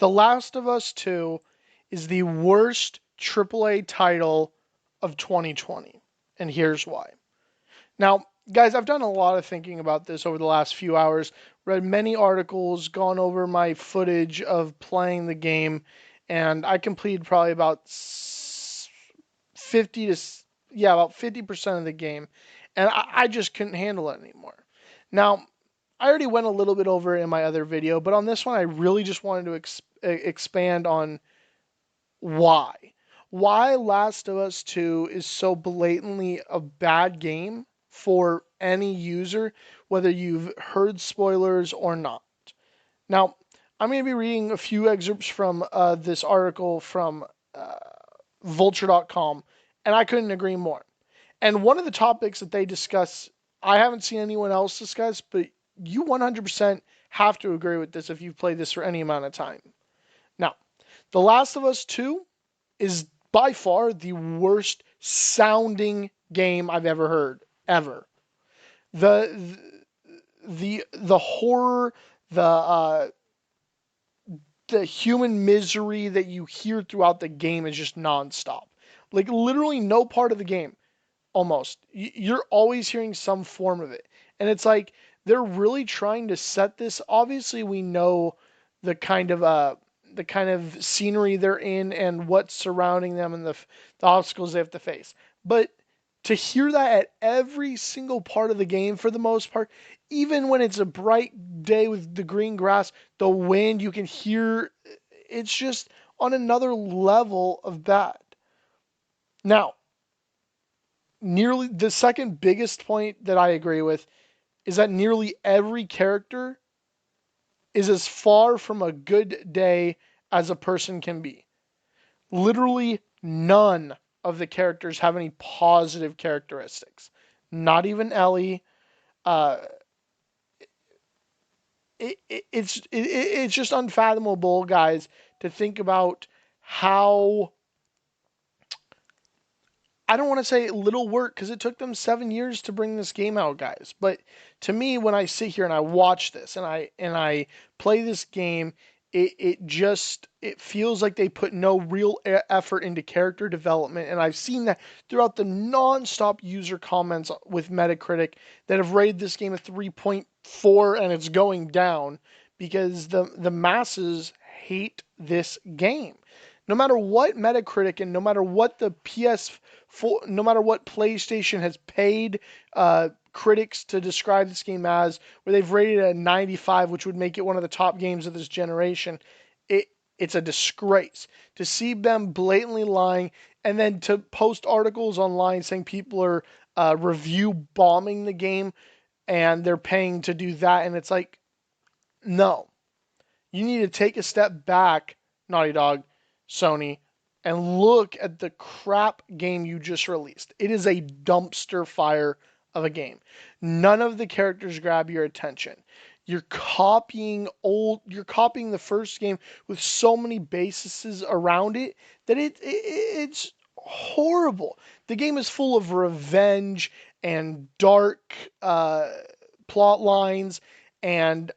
The Last of Us 2 is the worst AAA title of 2020. And here's why. Now, guys, I've done a lot of thinking about this over the last few hours, read many articles, gone over my footage of playing the game, and I completed probably about 50 to, yeah, about 50% of the game, and I just couldn't handle it anymore. Now, I already went a little bit over it in my other video, but on this one, I really just wanted to expand on why. Why Last of Us 2 is so blatantly a bad game for any user, whether you've heard spoilers or not. Now, I'm going to be reading a few excerpts from this article from uh, vulture.com, and I couldn't agree more. And one of the topics that they discuss, I haven't seen anyone else discuss, but you 100% have to agree with this if you've played this for any amount of time. Now, The Last of Us 2 is by far the worst sounding game I've ever heard, ever. The the horror, the human misery that you hear throughout the game is just nonstop. Like literally no part of the game, almost. You're always hearing some form of it, and it's like they're really trying to set this. Obviously, we know the kind of uh the kind of scenery they're in and what's surrounding them and the obstacles they have to face. But to hear that at every single part of the game for the most part, even when it's a bright day with the green grass, the wind, you can hear it's just on another level of bad. Now, nearly the second biggest point that I agree with is that nearly every character is as far from a good day as a person can be. Literally none of the characters have any positive characteristics. Not even Ellie. Uh, it's just unfathomable, guys, to think about how I don't want to say little work because it took them 7 years to bring this game out, guys. But to me, when I sit here and I watch this and I play this game, it feels like they put no real effort into character development, and I've seen that throughout the non-stop user comments with Metacritic that have rated this game a 3.4 and it's going down because the masses hate this game. No matter what Metacritic and no matter what the no matter what PlayStation has paid critics to describe this game as, where they've rated it a 95, which would make it one of the top games of this generation, it it's a disgrace to see them blatantly lying and then to post articles online saying people are review bombing the game and they're paying to do that, and it's like, no, you need to take a step back, Naughty Dog, Sony, and look at the crap game you just released. It is a dumpster fire of a game. None of the characters grab your attention. You're copying the first game with so many bases around it that it's horrible. The game is full of revenge and dark plot lines, and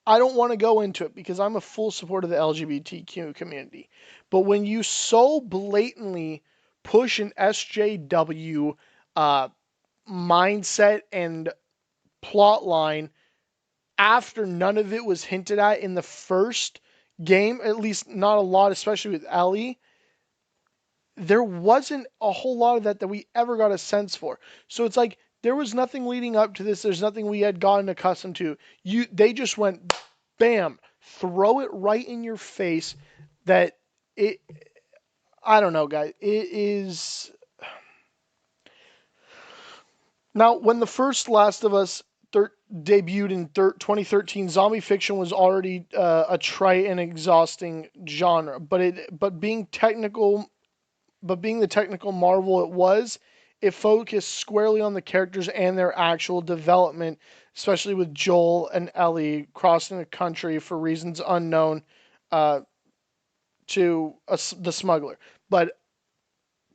I don't want to go into it because I'm a full supporter of the LGBTQ community. But when you so blatantly push an SJW uh, mindset and plot line after none of it was hinted at in the first game, at least not a lot, especially with Ellie, there wasn't a whole lot of that we ever got a sense for. So it's like there was nothing leading up to this. There's nothing we had gotten accustomed to. They just went bam, throw it right in your face that it I don't know, guys. It is now when the first Last of Us debuted in 2013, zombie fiction was already a trite and exhausting genre, but being the technical marvel it was, it focused squarely on the characters and their actual development, especially with Joel and Ellie crossing the country for reasons unknown uh, to the smuggler. But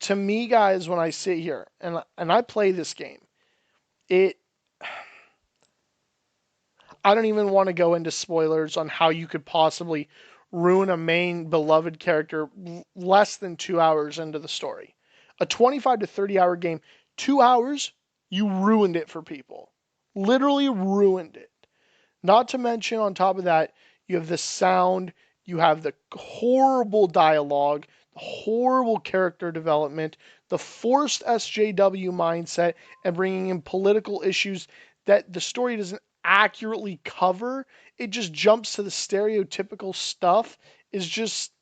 to me, guys, when I sit here and I play this game, it I don't even want to go into spoilers on how you could possibly ruin a main beloved character less than 2 hours into the story. A 25 to 30 hour game, 2 hours, you ruined it for people. Literally ruined it. Not to mention, on top of that, you have the sound, you have the horrible dialogue, the horrible character development, the forced SJW mindset, and bringing in political issues that the story doesn't accurately cover. It just jumps to the stereotypical stuff. Is just,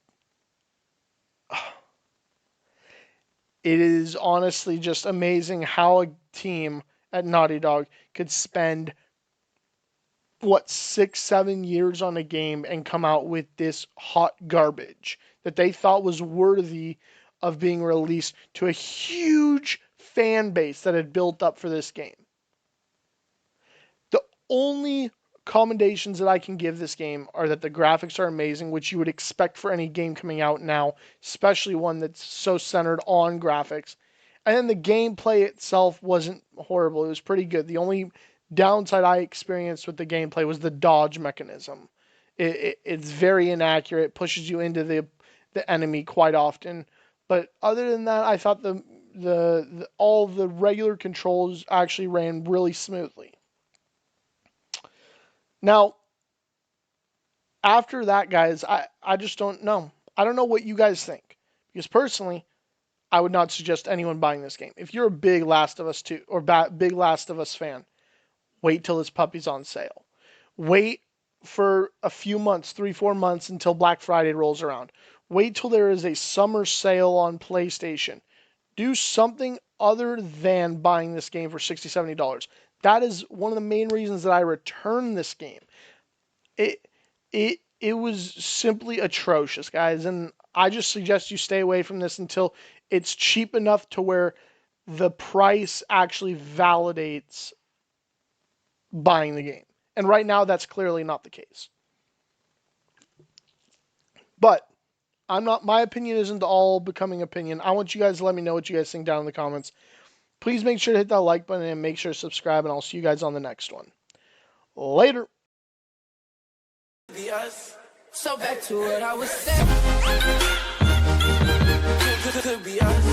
it is honestly just amazing how a team at Naughty Dog could spend 6, 7 years on a game and come out with this hot garbage that they thought was worthy of being released to a huge fan base that had built up for this game. The only commendations that I can give this game are that the graphics are amazing, which you would expect for any game coming out now, especially one that's so centered on graphics. And then the gameplay itself wasn't horrible. It was pretty good. The only downside I experienced with the gameplay was the dodge mechanism. It's very inaccurate, pushes you into the enemy quite often. But other than that, I thought the all the regular controls actually ran really smoothly. Now, after that, guys, I just don't know. I don't know what you guys think. Because personally, I would not suggest anyone buying this game. If you're a big Last of Us 2 or big Last of Us fan, wait till this puppy's on sale. Wait for a few months, 3-4 months until Black Friday rolls around. Wait till there is a summer sale on PlayStation. Do something other than buying this game for $60, $70. That is one of the main reasons that I returned this game. It was simply atrocious, guys, and I just suggest you stay away from this until it's cheap enough to where the price actually validates buying the game. And right now, that's clearly not the case. But my opinion isn't all becoming opinion. I want you guys to let me know what you guys think down in the comments. Please make sure to hit that like button and make sure to subscribe, and I'll see you guys on the next one. Later. So back to what I was saying. Could be us.